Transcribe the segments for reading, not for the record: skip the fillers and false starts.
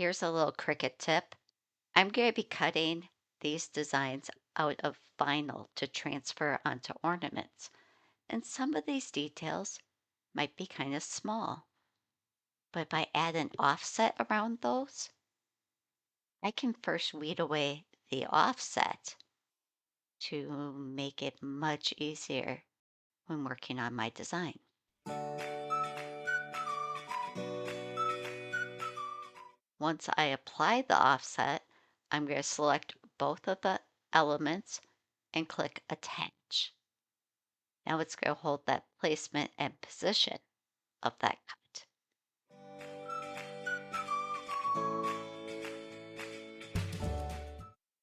Here's a little Cricut tip. I'm going to be cutting these designs out of vinyl to transfer onto ornaments. And some of these details might be kind of small, but if I add an offset around those, I can first weed away the offset to make it much easier when working on my design. Once I apply the offset, I'm going to select both of the elements and click Attach. Now it's going to hold that placement and position of that cut.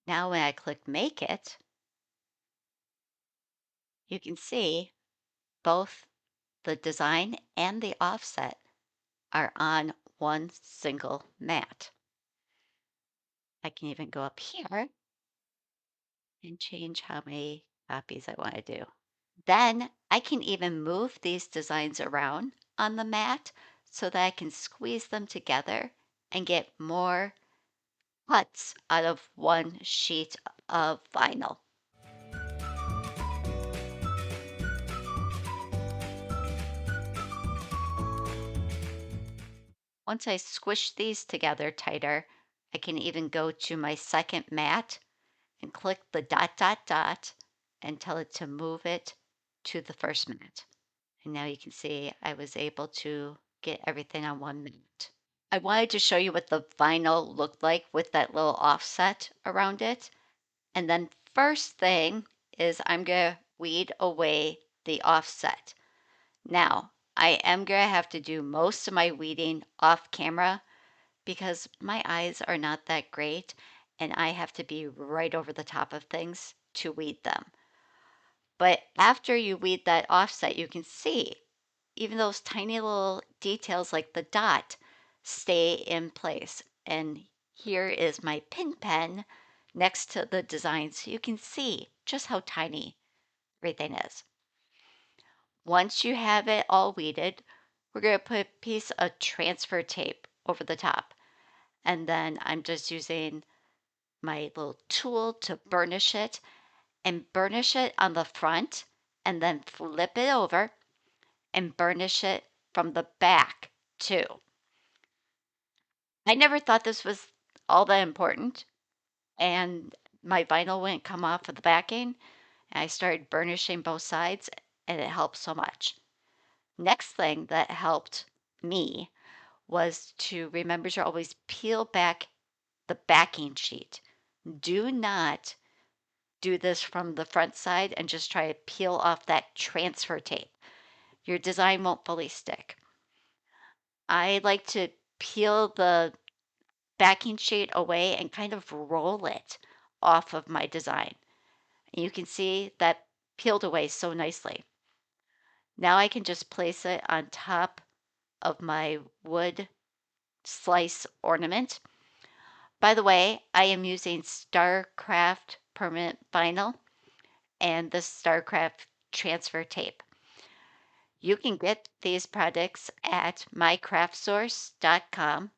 Now when I click Make It, you can see both the design and the offset are on one single mat. I can even go up here and change how many copies I want to do. Then I can even move these designs around on the mat so that I can squeeze them together and get more cuts out of one sheet of vinyl. Once I squish these together tighter, I can even go to my second mat and click the dot, dot, dot and tell it to move it to the first mat. And now you can see I was able to get everything on one mat. I wanted to show you what the vinyl looked like with that little offset around it. And then first thing is I'm going to weed away the offset. Now, I am going to have to do most of my weeding off camera because my eyes are not that great and I have to be right over the top of things to weed them. But after you weed that offset, you can see even those tiny little details like the dot stay in place. And here is my pin pen next to the design so you can see just how tiny everything is. Once you have it all weeded, we're going to put a piece of transfer tape over the top. And then I'm just using my little tool to burnish it and burnish it on the front and then flip it over and burnish it from the back too. I never thought this was all that important, and my vinyl wouldn't come off of the backing. And I started burnishing both sides, and it helped so much. Next thing that helped me was to remember to always peel back the backing sheet. Do not do this from the front side and just try to peel off that transfer tape. Your design won't fully stick. I like to peel the backing sheet away and kind of roll it off of my design. And you can see that peeled away so nicely. Now I can just place it on top of my wood slice ornament. By the way, I am using StarCraft permanent vinyl and the StarCraft transfer tape. You can get these products at mycraftsource.com.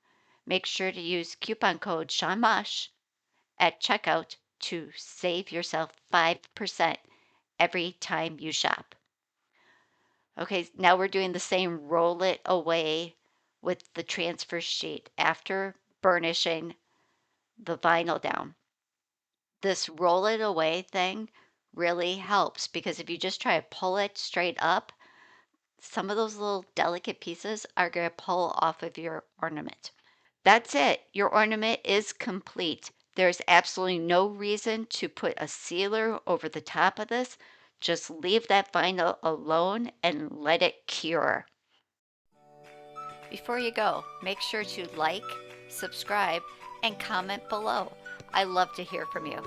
Make sure to use coupon code ShawnMosh at checkout to save yourself 5% every time you shop. Okay, now we're doing the same roll it away with the transfer sheet after burnishing the vinyl down. This roll it away thing really helps because if you just try to pull it straight up, some of those little delicate pieces are going to pull off of your ornament. That's it. Your ornament is complete. There's absolutely no reason to put a sealer over the top of this. Just leave that vinyl alone and let it cure. Before you go, make sure to like, subscribe, and comment below. I love to hear from you.